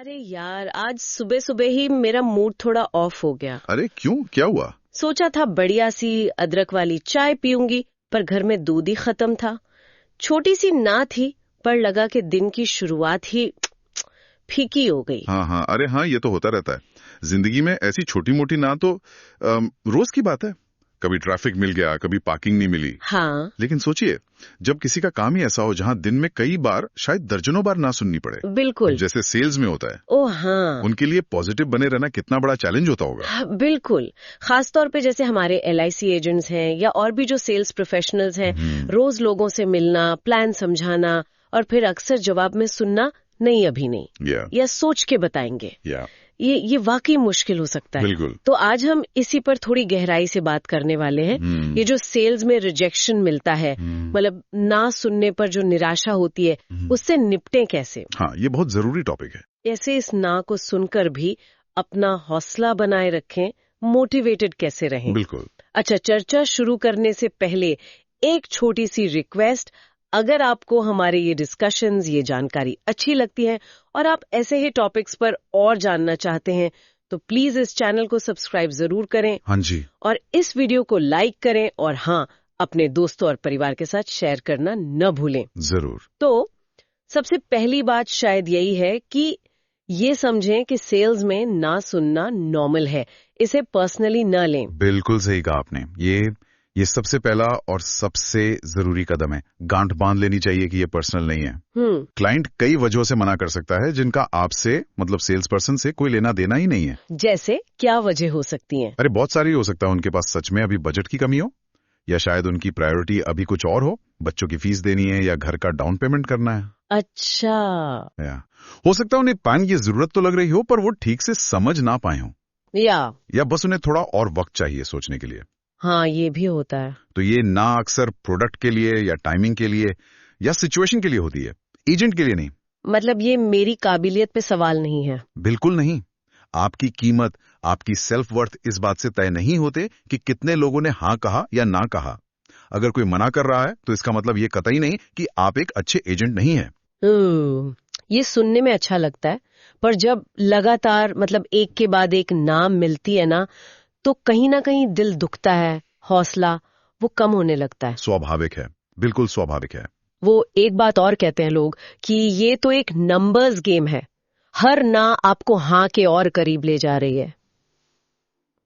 अरे यार, आज सुबह सुबह ही मेरा मूड थोड़ा ऑफ हो गया। अरे क्यों, क्या हुआ? सोचा था बढ़िया सी अदरक वाली चाय पीऊंगी, पर घर में दूध ही खत्म था। छोटी सी ना थी, पर लगा कि दिन की शुरुआत ही फीकी हो गई। हाँ, अरे हाँ, ये तो होता रहता है जिंदगी में। ऐसी छोटी मोटी ना तो रोज की बात है। कभी ट्रैफिक मिल गया, कभी पार्किंग नहीं मिली। हाँ, लेकिन सोचिए, जब किसी का काम ही ऐसा हो जहाँ दिन में कई बार, शायद दर्जनों बार ना सुननी पड़े, बिल्कुल। जैसे सेल्स में होता है, ओ हाँ, उनके लिए पॉजिटिव बने रहना कितना बड़ा चैलेंज होता होगा। हाँ, बिल्कुल। खास तौर पे जैसे हमारे LIC एजेंट्स हैं या और भी जो सेल्स प्रोफेशनल्स हैं, रोज लोगों से मिलना, प्लान समझाना और फिर अक्सर जवाब में सुनना, नहीं अभी नहीं, या सोच के बताएंगे। ये वाकई मुश्किल हो सकता है। बिल्कुल। तो आज हम इसी पर थोड़ी गहराई से बात करने वाले हैं। ये जो सेल्स में रिजेक्शन मिलता है, मतलब ना सुनने पर जो निराशा होती है, उससे निपटें कैसे। हाँ, ये बहुत जरूरी टॉपिक है। ऐसे इस ना को सुनकर भी अपना हौसला बनाए रखें, मोटिवेटेड कैसे रहें। बिल्कुल। अच्छा, चर्चा शुरू करने से पहले एक छोटी सी रिक्वेस्ट। अगर आपको हमारे ये डिस्कशंस, ये जानकारी अच्छी लगती है और आप ऐसे ही टॉपिक्स पर और जानना चाहते हैं, तो प्लीज इस चैनल को सब्सक्राइब जरूर करें। हाँ जी। और इस वीडियो को लाइक करें और हाँ, अपने दोस्तों और परिवार के साथ शेयर करना न भूलें। जरूर। तो सबसे पहली बात शायद यही है कि ये समझें कि सेल्स में ना सुनना नॉर्मल है, इसे पर्सनली न लें। बिल्कुल सही कहा आपने। ये सबसे पहला और सबसे जरूरी कदम है। गांठ बांध लेनी चाहिए कि ये पर्सनल नहीं है। क्लाइंट कई वजहों से मना कर सकता है, जिनका आपसे, मतलब सेल्स पर्सन से, कोई लेना देना ही नहीं है। जैसे क्या वजह हो सकती है? अरे बहुत सारी हो सकता है। उनके पास सच में अभी बजट की कमी हो, या शायद उनकी प्रायोरिटी अभी कुछ और हो, बच्चों की फीस देनी है या घर का डाउन पेमेंट करना है। अच्छा। हो सकता है उन्हें पैन की जरूरत तो लग रही हो, पर वो ठीक से समझ ना पाए हो, या बस उन्हें थोड़ा और वक्त चाहिए सोचने के लिए। हाँ, ये भी होता है। तो ये ना अक्सर प्रोडक्ट के लिए या टाइमिंग के लिए या सिचुएशन के लिए होती है, एजेंट के लिए नहीं। मतलब ये मेरी काबिलियत पे सवाल नहीं है। बिल्कुल नहीं। आपकी कीमत, आपकी सेल्फ वर्थ इस बात से तय नहीं होते कि कितने लोगों ने हाँ कहा या ना कहा। अगर कोई मना कर रहा है तो इसका मतलब ये कतई नहीं कि आप एक अच्छे एजेंट नहीं है। ये सुनने में अच्छा लगता है, पर जब लगातार, मतलब एक के बाद एक नाम मिलती है ना, तो कहीं ना कहीं दिल दुखता है, हौसला वो कम होने लगता है। स्वाभाविक है, बिल्कुल स्वाभाविक है। वो एक बात और कहते हैं लोग कि ये तो एक नंबर्स गेम है, हर ना आपको हाँ के और करीब ले जा रही है।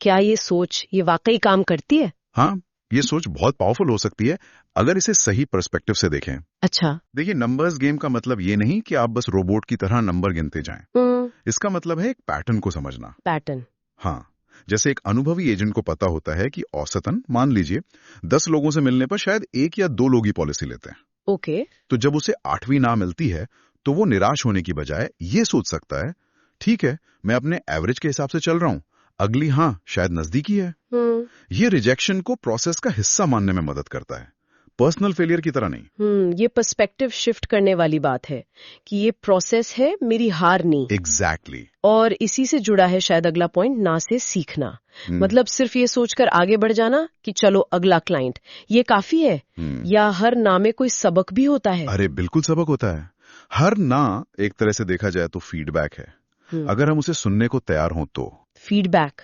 क्या ये सोच ये वाकई काम करती है? हाँ, ये सोच बहुत पावरफुल हो सकती है अगर इसे सही पर्सपेक्टिव से देखें। अच्छा। देखिए, नंबर्स गेम का मतलब ये नहीं कि आप बस रोबोट की तरह नंबर गिनते जाएं। इसका मतलब है एक पैटर्न को समझना। पैटर्न? हाँ, जैसे एक अनुभवी एजेंट को पता होता है कि औसतन, मान लीजिए, 10 लोगों से मिलने पर शायद 1 या 2 लोग ही पॉलिसी लेते हैं। ओके। तो जब उसे 8वीं ना मिलती है, तो वो निराश होने की बजाय ये सोच सकता है, ठीक है, मैं अपने एवरेज के हिसाब से चल रहा हूं, अगली हाँ शायद नजदीकी है। ये रिजेक्शन को प्रोसेस का हिस्सा मानने में मदद करता है, पर्सनल फेलियर की तरह नहीं। ये पर्सपेक्टिव शिफ्ट करने वाली बात है कि ये प्रोसेस है, मेरी हार नहीं। एग्जैक्टली। और इसी से जुड़ा है शायद अगला पॉइंट, ना से सीखना। मतलब सिर्फ ये सोचकर आगे बढ़ जाना कि चलो अगला क्लाइंट, ये काफी है? या हर ना में कोई सबक भी होता है? अरे बिल्कुल सबक होता है। हर ना एक तरह से देखा जाए तो फीडबैक है, अगर हम उसे सुनने को तैयार हों तो। फीडबैक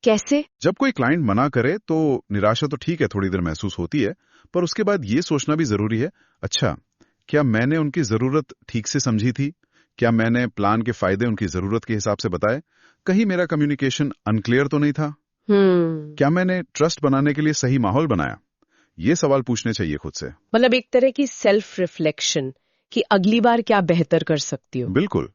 कैसे? जब कोई क्लाइंट मना करे तो निराशा तो ठीक है, थोड़ी देर महसूस होती है, पर उसके बाद ये सोचना भी जरूरी है, अच्छा, क्या मैंने उनकी जरूरत ठीक से समझी थी? क्या मैंने प्लान के फायदे उनकी जरूरत के हिसाब से बताए? कहीं मेरा कम्युनिकेशन अनक्लियर तो नहीं था? क्या मैंने ट्रस्ट बनाने के लिए सही माहौल बनाया? ये सवाल पूछने चाहिए खुद से। मतलब एक तरह की सेल्फ रिफ्लेक्शन कि अगली बार क्या बेहतर कर सकती हो। बिल्कुल,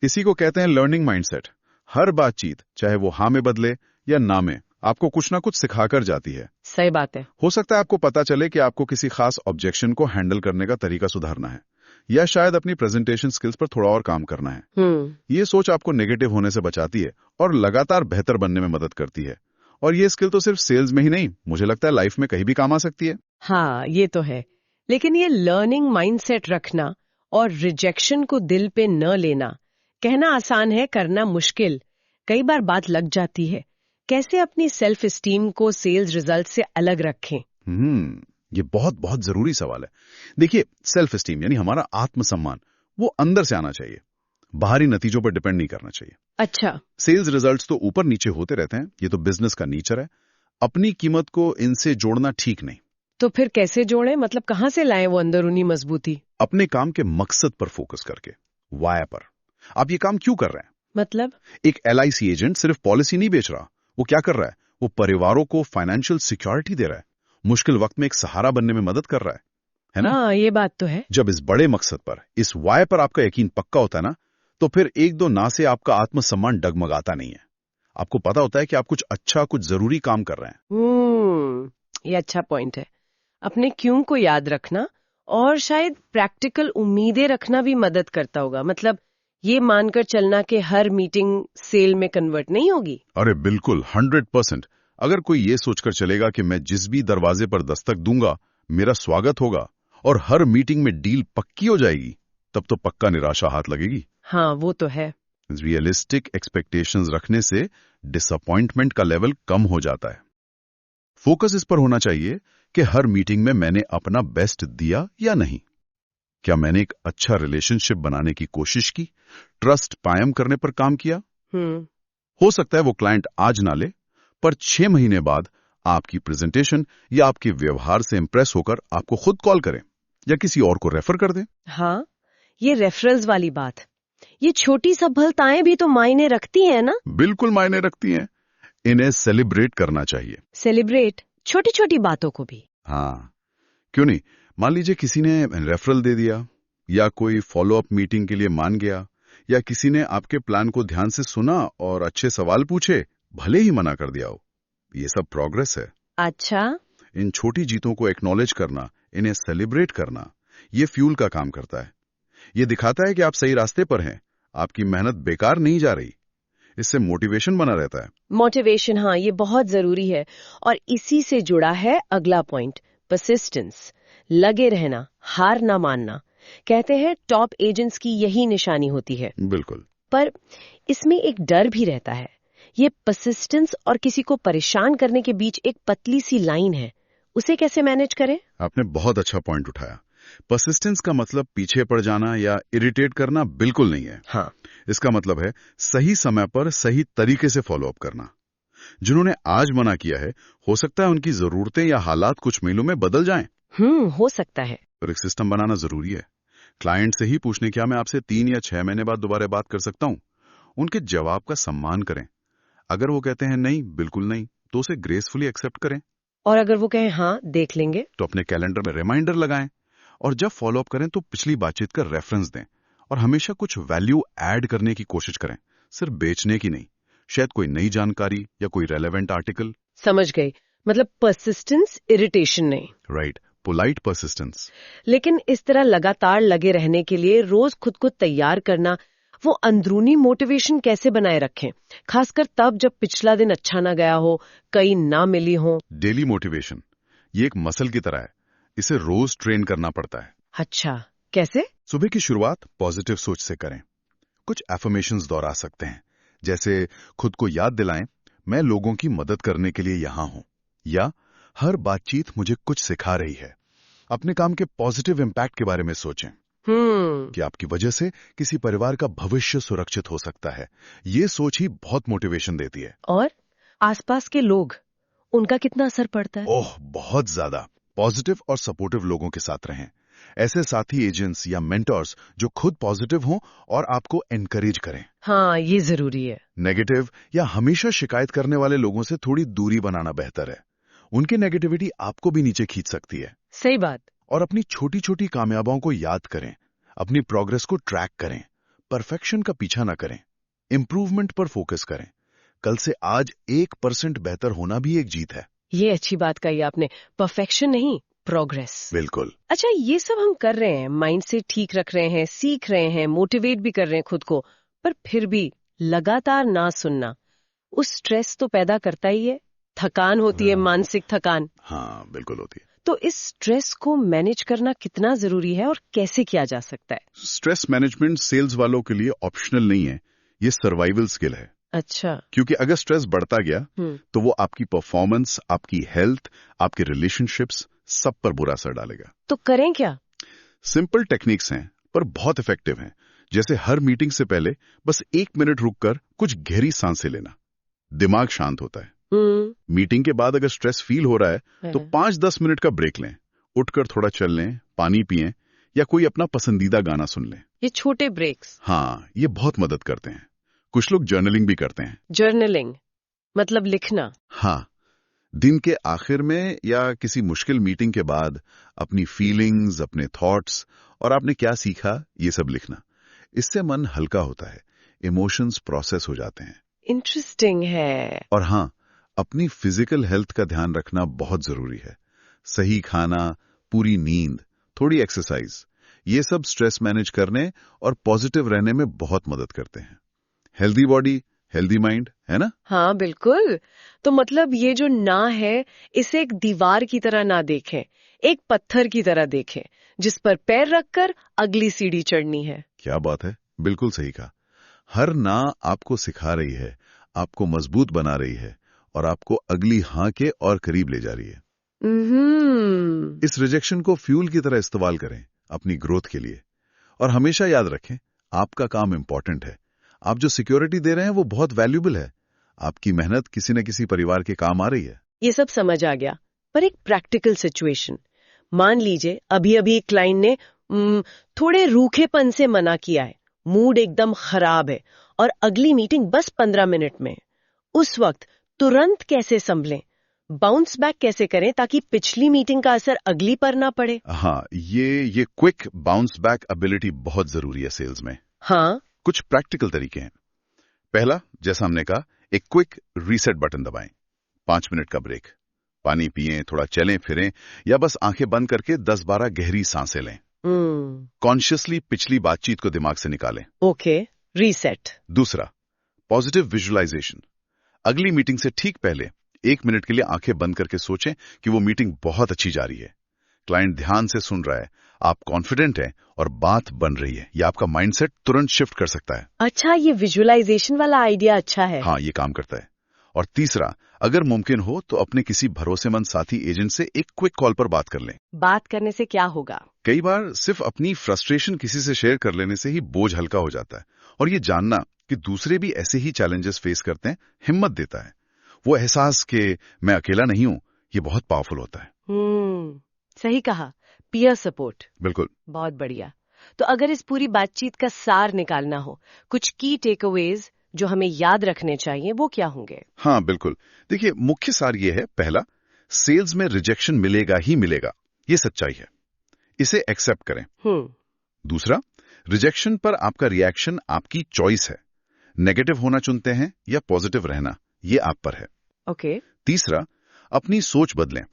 इसी को कहते हैं लर्निंग माइंडसेट। हर बातचीत, चाहे वो हाँ में बदले या ना में, आपको कुछ ना कुछ सिखाकर जाती है। सही बात है। हो सकता है आपको पता चले कि आपको किसी खास ऑब्जेक्शन को हैंडल करने का तरीका सुधारना है, या शायद अपनी प्रेजेंटेशन स्किल्स पर थोड़ा और काम करना है। ये सोच आपको नेगेटिव होने से बचाती है और लगातार बेहतर बनने में मदद करती है। और ये स्किल तो सिर्फ सेल्स में ही नहीं, मुझे लगता है लाइफ में कहीं भी काम आ सकती है। हाँ, ये तो है। लेकिन ये लर्निंग माइंडसेट रखना और रिजेक्शन को दिल पे न लेना, कहना आसान है, करना मुश्किल। कई बार बात लग जाती है। कैसे अपनी सेल्फ एस्टीम को सेल्स रिजल्ट से अलग रखें? ये बहुत बहुत जरूरी सवाल है। देखिए, सेल्फ एस्टीम यानी हमारा आत्मसम्मान, वो अंदर से आना चाहिए। बाहरी नतीजों पर डिपेंड नहीं करना चाहिए। अच्छा। सेल्स रिजल्ट्स तो ऊपर नीचे होते रहते हैं, ये तो बिजनेस का नेचर है। अपनी कीमत को इनसे जोड़ना ठीक नहीं। तो फिर कैसे जोड़ें, मतलब कहाँ से लाएं वो अंदरूनी मजबूती? अपने काम के मकसद पर फोकस करके, वाया पर। आप ये काम क्यों कर रहे हैं? मतलब? एक LIC एजेंट सिर्फ पॉलिसी नहीं बेच रहा, वो क्या कर रहा है? वो परिवारों को फाइनेंशियल सिक्योरिटी दे रहा है, मुश्किल वक्त में एक सहारा बनने में मदद कर रहा है ना? हाँ, ये बात तो है। जब इस बड़े मकसद पर, इस वाय पर आपका यकीन पक्का होता है ना, तो फिर एक दो ना से आपका आत्मसम्मान डगमगाता नहीं है। आपको पता होता है कि आप कुछ अच्छा, कुछ जरूरी काम कर रहे हैं। ये अच्छा पॉइंट है। अपने क्यों को याद रखना और शायद प्रैक्टिकल उम्मीदें रखना भी मदद करता होगा। मतलब ये मानकर चलना कि हर मीटिंग सेल में कन्वर्ट नहीं होगी। अरे बिल्कुल, 100%। अगर कोई ये सोचकर चलेगा कि मैं जिस भी दरवाजे पर दस्तक दूंगा मेरा स्वागत होगा और हर मीटिंग में डील पक्की हो जाएगी, तब तो पक्का निराशा हाथ लगेगी। हाँ, वो तो है। रियलिस्टिक एक्सपेक्टेशंस रखने से डिसअपॉइंटमेंट का लेवल कम हो जाता है। फोकस इस पर होना चाहिए कि हर मीटिंग में मैंने अपना बेस्ट दिया या नहीं। क्या मैंने एक अच्छा रिलेशनशिप बनाने की कोशिश की, ट्रस्ट कायम करने पर काम किया? हो सकता है वो क्लाइंट आज ना ले, पर 6 महीने बाद आपकी प्रेजेंटेशन या आपके व्यवहार से इंप्रेस होकर आपको खुद कॉल करें या किसी और को रेफर कर दें। हाँ, ये रेफरल्स वाली बात, ये छोटी सफलताएं भी तो मायने रखती हैं ना? बिल्कुल मायने रखती हैं। इन्हें सेलिब्रेट करना चाहिए। सेलिब्रेट छोटी छोटी बातों को भी? हाँ, क्यों नहीं। मान लीजिए किसी ने रेफरल दे दिया, या कोई फॉलो अप मीटिंग के लिए मान गया, या किसी ने आपके प्लान को ध्यान से सुना और अच्छे सवाल पूछे, भले ही मना कर दिया हो। ये सब प्रोग्रेस है। अच्छा। इन छोटी जीतों को एक्नॉलेज करना, इन्हें सेलिब्रेट करना, ये फ्यूल का काम करता है। ये दिखाता है कि आप सही रास्ते पर हैं, आपकी मेहनत बेकार नहीं जा रही। इससे मोटिवेशन बना रहता है। मोटिवेशन, हाँ, ये बहुत जरूरी है। और इसी से जुड़ा है अगला पॉइंट, परसिस्टेंस। लगे रहना, हार ना मानना। कहते हैं टॉप एजेंट्स की यही निशानी होती है। बिल्कुल। पर इसमें एक डर भी रहता है। ये परसिस्टेंस और किसी को परेशान करने के बीच एक पतली सी लाइन है, उसे कैसे मैनेज करें? आपने बहुत अच्छा पॉइंट उठाया। परसिस्टेंस का मतलब पीछे पड़ जाना या इरिटेट करना बिल्कुल नहीं है। हाँ। इसका मतलब है सही समय पर सही तरीके से फॉलो अप करना। जिन्होंने आज मना किया है, हो सकता है उनकी जरूरतें या हालात कुछ महीनों में बदल जाएं। हो सकता है। और एक सिस्टम बनाना जरूरी है। क्लाइंट से ही पूछने, क्या मैं आपसे 3 या 6 महीने बाद दोबारा बात कर सकता हूं? उनके जवाब का सम्मान करें। अगर वो कहते हैं नहीं, बिल्कुल नहीं, तो उसे ग्रेसफुली एक्सेप्ट करें। और अगर वो कहें हाँ, देख लेंगे, तो अपने कैलेंडर में रिमाइंडर लगाएं। और जब फॉलो अप करें तो पिछली बातचीत का रेफरेंस दें और हमेशा कुछ वैल्यू ऐड करने की कोशिश करें, सिर्फ बेचने की नहीं। शायद कोई नई जानकारी या कोई रेलेवेंट आर्टिकल। समझ गई। मतलब परसिस्टेंस, इरिटेशन नहीं। Right, polite persistence. लेकिन इस तरह लगातार लगे रहने के लिए रोज खुद को तैयार करना, वो अंदरूनी मोटिवेशन कैसे बनाए रखें, खासकर तब जब पिछला दिन अच्छा ना गया हो, कई ना मिली हो? डेली मोटिवेशन ये एक मसल की तरह है, इसे रोज ट्रेन करना पड़ता है। अच्छा, कैसे? सुबह की शुरुआत पॉजिटिव सोच से करें। कुछ एफर्मेशंस दोहरा सकते हैं, जैसे खुद को याद दिलाएं, मैं लोगों की मदद करने के लिए यहां हूं, या हर बातचीत मुझे कुछ सिखा रही है। अपने काम के पॉजिटिव इम्पैक्ट के बारे में सोचें कि आपकी वजह से किसी परिवार का भविष्य सुरक्षित हो सकता है। ये सोच ही बहुत मोटिवेशन देती है। और आसपास के लोग, उनका कितना असर पड़ता है? ओह, बहुत ज्यादा। पॉजिटिव और सपोर्टिव लोगों के साथ रहें। ऐसे साथी एजेंट्स या मेंटर्स जो खुद पॉजिटिव हों और आपको एनकरेज करें। हाँ, ये जरूरी है। नेगेटिव या हमेशा शिकायत करने वाले लोगों से थोड़ी दूरी बनाना बेहतर है। उनकी नेगेटिविटी आपको भी नीचे खींच सकती है। सही बात। और अपनी छोटी छोटी कामयाबों को याद करें, अपनी प्रोग्रेस को ट्रैक करें, परफेक्शन का पीछा ना करें, इंप्रूवमेंट पर फोकस करें। कल से आज 1% बेहतर होना भी एक जीत है। ये अच्छी बात कही आपने, परफेक्शन नहीं, प्रोग्रेस। बिल्कुल। अच्छा, ये सब हम कर रहे हैं, माइंड से ठीक रख रहे हैं, सीख रहे हैं, मोटिवेट भी कर रहे हैं खुद को, पर फिर भी लगातार ना सुनना, उस स्ट्रेस तो पैदा करता ही है। थकान होती है, मानसिक थकान। हाँ, बिल्कुल होती है। तो इस स्ट्रेस को मैनेज करना कितना जरूरी है और कैसे किया जा सकता है? स्ट्रेस मैनेजमेंट सेल्स वालों के लिए ऑप्शनल नहीं है, ये सर्वाइवल स्किल है। अच्छा। क्योंकि अगर स्ट्रेस बढ़ता गया तो वो आपकी परफॉर्मेंस, आपकी हेल्थ, आपके रिलेशनशिप्स सब पर बुरा असर डालेगा। तो करें क्या? सिंपल टेक्निक्स हैं पर बहुत इफेक्टिव हैं, जैसे हर मीटिंग से पहले बस 1 मिनट रुककर कुछ गहरी सांसें लेना, दिमाग शांत होता है। मीटिंग के बाद अगर स्ट्रेस फील हो रहा है तो 5-10 मिनट का ब्रेक लें, उठकर थोड़ा चल लें, पानी पिएं या कोई अपना पसंदीदा गाना सुन लें। ये छोटे ब्रेक्स, हाँ, ये बहुत मदद करते हैं। कुछ लोग जर्नलिंग भी करते हैं। जर्नलिंग मतलब लिखना? हाँ, दिन के आखिर में या किसी मुश्किल मीटिंग के बाद अपनी फीलिंग्स, अपने थॉट्स और आपने क्या सीखा, ये सब लिखना। इससे मन हल्का होता है, इमोशंस प्रोसेस हो जाते हैं। इंटरेस्टिंग है। और हाँ, अपनी फिजिकल हेल्थ का ध्यान रखना बहुत जरूरी है। सही खाना, पूरी नींद, थोड़ी एक्सरसाइज, ये सब स्ट्रेस मैनेज करने और पॉजिटिव रहने में बहुत मदद करते हैं। हेल्दी बॉडी, हेल्दी माइंड, है ना? हाँ बिल्कुल। तो मतलब ये जो ना है, इसे एक दीवार की तरह ना देखें, एक पत्थर की तरह देखें, जिस पर पैर रखकर अगली सीढ़ी चढ़नी है। क्या बात है, बिल्कुल सही कहा। हर ना आपको सिखा रही है, आपको मजबूत बना रही है और आपको अगली हाँ के और करीब ले जा रही है। इस रिजेक्शन को फ्यूल की तरह इस्तेमाल करें अपनी ग्रोथ के लिए। और हमेशा याद रखें, आपका काम इंपॉर्टेंट है। आप जो सिक्योरिटी दे रहे हैं वो बहुत वैल्यूबल है। आपकी मेहनत किसी न किसी परिवार के काम आ रही है। ये सब समझ आ गया, पर एक प्रैक्टिकल सिचुएशन। मान लीजिए अभी अभी एक क्लाइंट ने थोड़े रूखेपन से मना किया है, मूड एकदम खराब है और अगली मीटिंग बस 15 मिनट में। उस वक्त तुरंत कैसे संभलें, बाउंस बैक कैसे करें ताकि पिछली मीटिंग का असर अगली पर ना पड़े? हाँ, ये क्विक बाउंस बैक एबिलिटी बहुत जरूरी है सेल्स में। हाँ, कुछ प्रैक्टिकल तरीके हैं। पहला, जैसा हमने कहा, एक क्विक रीसेट बटन दबाएं, 5 मिनट का ब्रेक, पानी पिएं, थोड़ा चलें फिरें या बस आंखें बंद करके 10-12 गहरी सांसें लें। कॉन्शियसली पिछली बातचीत को दिमाग से निकालें। Okay, reset. दूसरा, पॉजिटिव विजुअलाइजेशन। अगली मीटिंग से ठीक पहले 1 मिनट के लिए आंखें बंद करके सोचें कि वो मीटिंग बहुत अच्छी जा रही है, क्लाइंट ध्यान से सुन रहा है, आप कॉन्फिडेंट हैं और बात बन रही है। ये आपका माइंडसेट तुरंत शिफ्ट कर सकता है। अच्छा, ये विजुअलाइजेशन वाला आइडिया अच्छा है। हाँ, ये काम करता है। और तीसरा, अगर मुमकिन हो तो अपने किसी भरोसेमंद साथी एजेंट से एक क्विक कॉल पर बात कर लें। बात करने से क्या होगा? कई बार सिर्फ अपनी फ्रस्ट्रेशन किसी से शेयर कर लेने से ही बोझ हल्का हो जाता है। और ये जानना कि दूसरे भी ऐसे ही चैलेंजेस फेस करते हैं, हिम्मत देता है। वो एहसास कि मैं अकेला नहीं हूं, ये बहुत पावरफुल होता है। सही कहा, पीयर सपोर्ट। बिल्कुल। बहुत बढ़िया। तो अगर इस पूरी बातचीत का सार निकालना हो, कुछ की टेकअवेज जो हमें याद रखने चाहिए, वो क्या होंगे? हाँ बिल्कुल, देखिए, मुख्य सार ये है। पहला, सेल्स में रिजेक्शन मिलेगा ही मिलेगा, ये सच्चाई है, इसे एक्सेप्ट करें। दूसरा, रिजेक्शन पर आपका रिएक्शन आपकी चॉइस है। नेगेटिव होना चुनते हैं या पॉजिटिव रहना, ये आप पर है। ओके। तीसरा, अपनी सोच बदलें।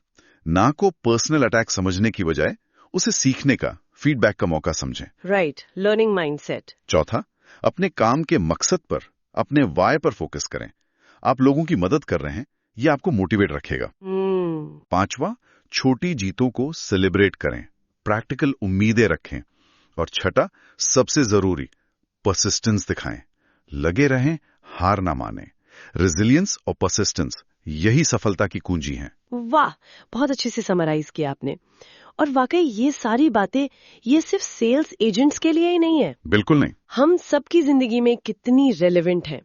ना को पर्सनल अटैक समझने की बजाय उसे सीखने का, फीडबैक का मौका समझें। Right, learning mindset. चौथा, अपने काम के मकसद पर, अपने वाय पर फोकस करें। आप लोगों की मदद कर रहे हैं, ये आपको मोटिवेट रखेगा। पांचवा, छोटी जीतों को सेलिब्रेट करें, प्रैक्टिकल उम्मीदें रखें। और छठा, सबसे जरूरी, परसिस्टेंस दिखाएं, लगे रहें, हार ना माने। रेजिलियंस और परसिस्टेंस, यही सफलता की कुंजी है। वाह, बहुत अच्छे से समराइज किया आपने। और वाकई ये सारी बातें ये सिर्फ सेल्स एजेंट्स के लिए ही नहीं है। बिल्कुल नहीं, हम सबकी जिंदगी में कितनी रेलेवेंट है।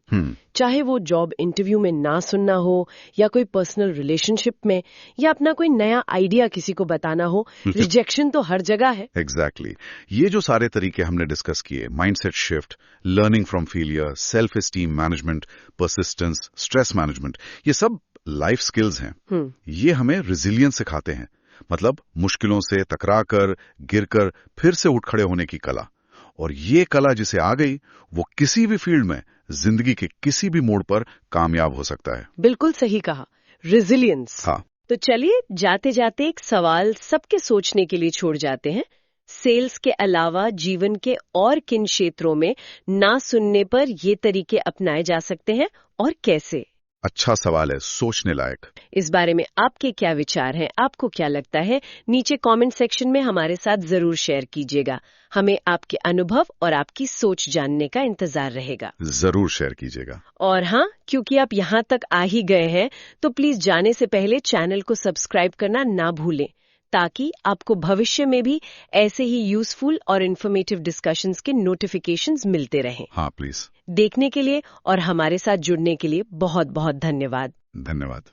चाहे वो जॉब इंटरव्यू में ना सुनना हो, या कोई पर्सनल रिलेशनशिप में, या अपना कोई नया आइडिया किसी को बताना हो, रिजेक्शन तो हर जगह है। एग्जैक्टली। ये जो सारे तरीके हमने डिस्कस किए, mindset shift, learning from failure, self esteem management, persistence, stress management, ये सब लाइफ स्किल्स हैं। ये हमें रेजिलियंस सिखाते हैं, मतलब मुश्किलों से टकराकर, गिरकर फिर से उठ खड़े होने की कला। और ये कला जिसे आ गई, वो किसी भी फील्ड में, जिंदगी के किसी भी मोड़ पर कामयाब हो सकता है। बिल्कुल सही कहा, रेजिलियंस। हाँ। तो चलिए जाते जाते एक सवाल सबके सोचने के लिए छोड़ जाते हैं। सेल्स के अलावा जीवन के और किन क्षेत्रों में ना सुनने पर ये तरीके अपनाए जा सकते हैं और कैसे? अच्छा सवाल है, सोचने लायक। इस बारे में आपके क्या विचार हैं? आपको क्या लगता है? नीचे कमेंट सेक्शन में हमारे साथ जरूर शेयर कीजिएगा। हमें आपके अनुभव और आपकी सोच जानने का इंतजार रहेगा। जरूर शेयर कीजिएगा। और हाँ, क्योंकि आप यहाँ तक आ ही गए हैं, तो प्लीज जाने से पहले चैनल को सब्सक्राइब करना ना भूलें, ताकि आपको भविष्य में भी ऐसे ही यूजफुल और इन्फॉर्मेटिव डिस्कशंस के नोटिफिकेशंस मिलते रहें। हाँ प्लीज। देखने के लिए और हमारे साथ जुड़ने के लिए बहुत बहुत धन्यवाद। धन्यवाद।